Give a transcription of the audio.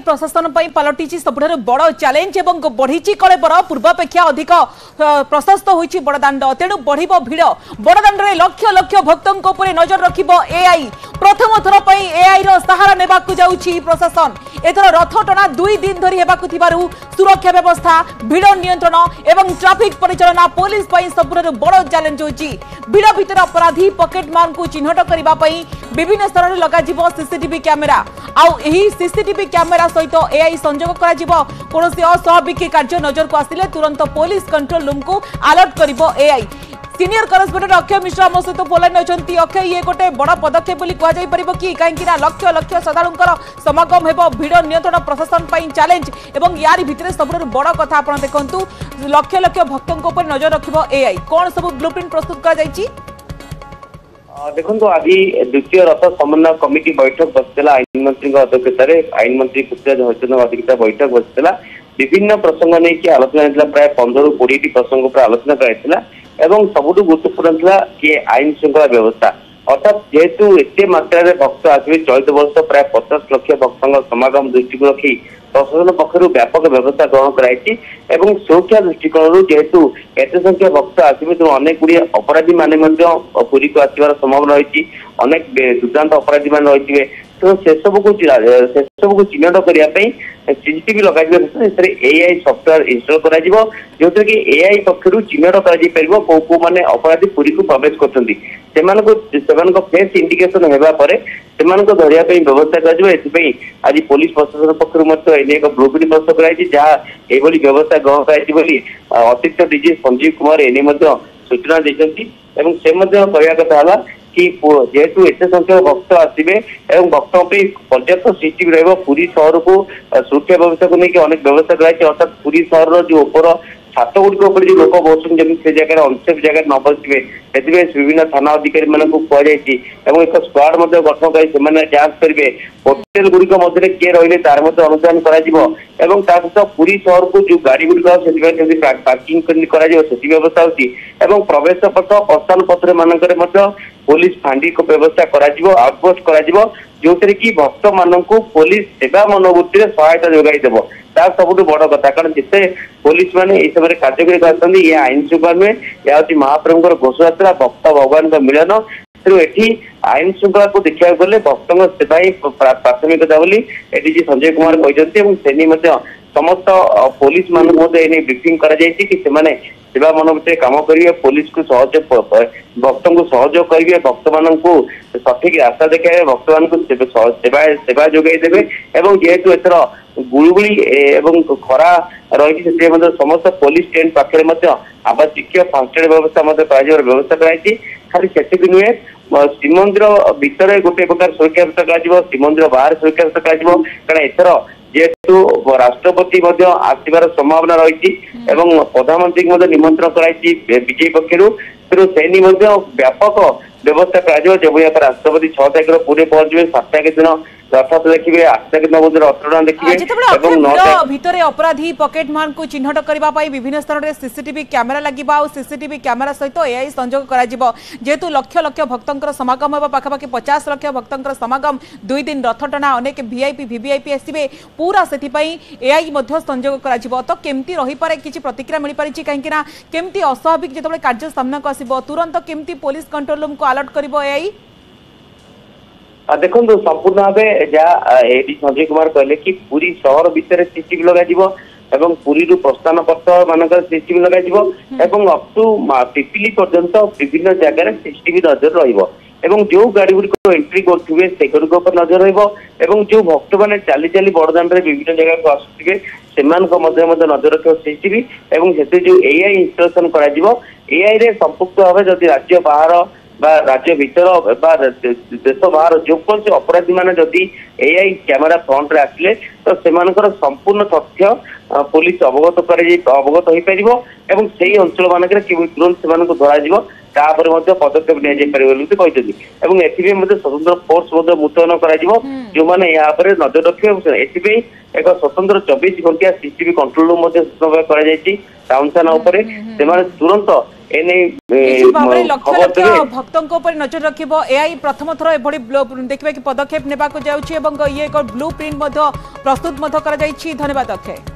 प्रशासन पलटि सबुठ बड़ चैलेंज और बढ़ी कलेबर पूर्वापेक्षा अधिक प्रशस्त होती बड़दाण्ड तेणु बढ़ भिड़ बड़दाण्ड में लक्ष लक्ष भक्तों नजर रखिब एआई प्रथम थर एआई सहारा नेबा जाउछि प्रशासन एथर रथ टना 2 दिन धरी हेबाकु थिबारु सुरक्षा व्यवस्था भिड़ नियंत्रण एवं ट्रैफिक परिचालना पुलिस सबुठ बड़ चैलेंज होछि भिड़ भितर अपराधी पॉकेट मान को चिन्हट करबा विभिन्न स्तर में लगा सीसीटीवी कैमेरा आउ एही सीसीटीवी कैमेरा सहित एआई संयोग करा कौन अस्वाभाविक कार्य नजर को आसिले तुरंत पुलिस कंट्रोल रूम को अलर्ट करिबो एआई सीनियर करेस्पोंडेंट अक्षय मिश्र आम सहित फोन अच्छी अक्षय ये गोटे बड़ पदक्षेप कि कहीं लक्ष लक्ष श्रद्धालुंकर समागम हेब भिड़ नियंत्रण प्रशासन चैलेंज और यार भितर सब बड़ कथा आप देखु लक्ष लक्ष भक्तों नजर रखिब एआई कौन सब ब्लूप्रिंट प्रस्तुत कर देखो आज द्वितीय रथ समन्वय कमिटी बैठक बसला आईन मंत्री अध्यक्षतार आईन मंत्री पृथ्वीराज हरिचंद्र अध्यक्षता बैठक बसला विभिन्न प्रसंग नहीं आलोचना प्राय 15-20 प्रसंग पर आलोचना कर सबुठ गुरुत्वपूर्ण था कि आईन श्रृंखला व्यवस्था अर्थात जेहेतु एत मात्रा भक्त आसवे चलित वर्ष प्राय 50 लाख भक्तों समागम दृष्टि को रखी प्रशासन पक्षर व्यापक व्यवस्था ग्रहण कराई सुरक्षा दृष्टिकोण जेहेतु एत संख्या भक्त आसवे तेणु अनेक गुड़िया अपराधी माने पुरी को आसवर संभावना रही अनेक दुर्दांत अपराधी मान रही तो से सब को चिन्हट करने सीसीटीवी लगे एआई सॉफ्टवेयर इंस्टॉल करा जो कि एआई पक्षर चिन्हट कर मैंने अपराधी पुरी को प्रवेश कर फेस इंडिकेशन होगापर से धरने व्यवस्था कर आज पुलिस प्रशासन पक्षर एक ब्लूप्रिंट प्रस्तुत कराई जहाँ यह व्यवस्था ग्रहण कराई अतिरिक्त डीजी संजीव कुमार एने सूचना देते कहवा कथा कि जेहेतु एत संख्यक भक्त आसवे और भक्तों पर्याप्त सीसीटीवी रही शहर को सुरक्षा व्यवस्था को लेकिन अनेक व्यवस्था कराई अर्थात पुरी शहर जो ऊपर छात गुड़िक जो लोक बसुन जमी से जगह अनसेफ जगह न बसवे से विभिन्न थाना अधिकारी मान कहुई एक स्क्वाड गठन कर जांच करेंगे होटेल गुड़िक मध्य किए रही तार अनुधान कर पुरी शहर को जो गाड़ी गुड़िक पार्किंग से व्यवस्था होती प्रवेश पथ प्रस्थान पत्र मानक पुलिस फांडी को व्यवस्था आउटपोस्ट जो कि भक्त मान पुलिस सेवा मनोवृत्ति सहायता जोगाईदेव तार सबुठ बड़ कथा कारण जिते पुलिस मैंने यह समय कार्यकारी यह आईन श्रृंखला नुहे यह हूँ महाप्रभुर घोषयात्रा भक्त भगवान का मिलन तेणु ये आईन श्रृंखला को देखा गले भक्तों सेवा ही प्राथमिकता बोली डीजी संजय कुमार कहते समस्त पुलिस मान ब्रीफिंग कर सेवा मनोवृत्ति काम करेंगे पुलिस को सहयोग भक्त को सहयोग करेंगे भक्त मान सठिक रास्ता देखा भक्त मान सेवा जोगाईदेवे जेहेतु एथर गुड़गुड़ी एवं खरा रही समस्त पुलिस टेंट पाखे आवश्यक फास्ट एड व्यवस्था व्यवस्था कराई खाली से नुहे श्रीमंदिर भितर गोटे प्रकार सुरक्षा व्यवस्था कर श्रीमंदिर बाहर सुरक्षा व्यवस्था कारण एथर जेहेतु राष्ट्रपति आसवर संभावना रही प्रधानमंत्री निमंत्रण कराई बीजेपी पक्षर तेणु से व्यापक व्यवस्था कर राष्ट्रपति 6 तारीख पुणे पहुंचे 7 तारीख दिन रथयात्रा देखिए 8 तारीख दिन रथटଣା देखिए भितर अपराधी पॉकेट मान को चिन्हट करने विभिन्न स्थान में सीसीटीवी कैमेरा लगे सीसीटीवी कैमेरा सहित एआई संयोग कर जेहेतु लक्ष लक्ष भक्तों समागम होगा पाखापाखि 50 लाख भक्तों समागम 2 दिन रथटଣା अनेक वीआईपी वीवीआईपी आसवे पूरा से एआई संयोग कर तो केमती रही पारे किसी प्रतिक्रिया मिल पारी कहीं केमती अस्वाभाविक जो कार्य सामना को आसो तुरंत केमती पुलिस कंट्रोल रूम को अलर्ट कर एआई देखो संपूर्ण भाव जहाँ संजय कुमार कहले कि पूरी शहर भितर सीसीटीवी लगा पुरी प्रस्थान पथ मानक सीसीटीवी लगा अप टू पिपिली पर्यंत विभिन्न जगह सीसीटीवी नजर रही जो गाड़ी गुड़िक एंट्री करुवे से गुड़िक नजर रही जो भक्त मैंने चली चली बड़दाण्ड विभिन्न जगह को आसुवे से नजर रख सीसीटीवी से जो एआई इंस्टॉलेशन कर संपुक्त भाव जदि राज्य बाहर राज्य भीतर देश बाहर जो कौन से अपराधी मान जदि एआई कैमेरा फ्रंट रे आसिले तो सेमानकर संपूर्ण तथ्य पुलिस अवगत हो पार से अंचल मानक तुरंत से धर तापर पदक्षेप नि स्वतंत्र फोर्स मुतयन कर जो मैंने यहाँ नजर रखे एथि एक स्वतंत्र 24 घंटिया सीसीटीवी कंट्रोल रूम टाउन थाना तुरंत भक्तों पर नजर रखिबो एआई प्रथम थर एभଳି देखिबा कि पदक्षेप नेबा को जाउछि एवं ये एक ब्लू प्रिंट प्रस्तुत करा जाइछि। धन्यवाद अक्षय।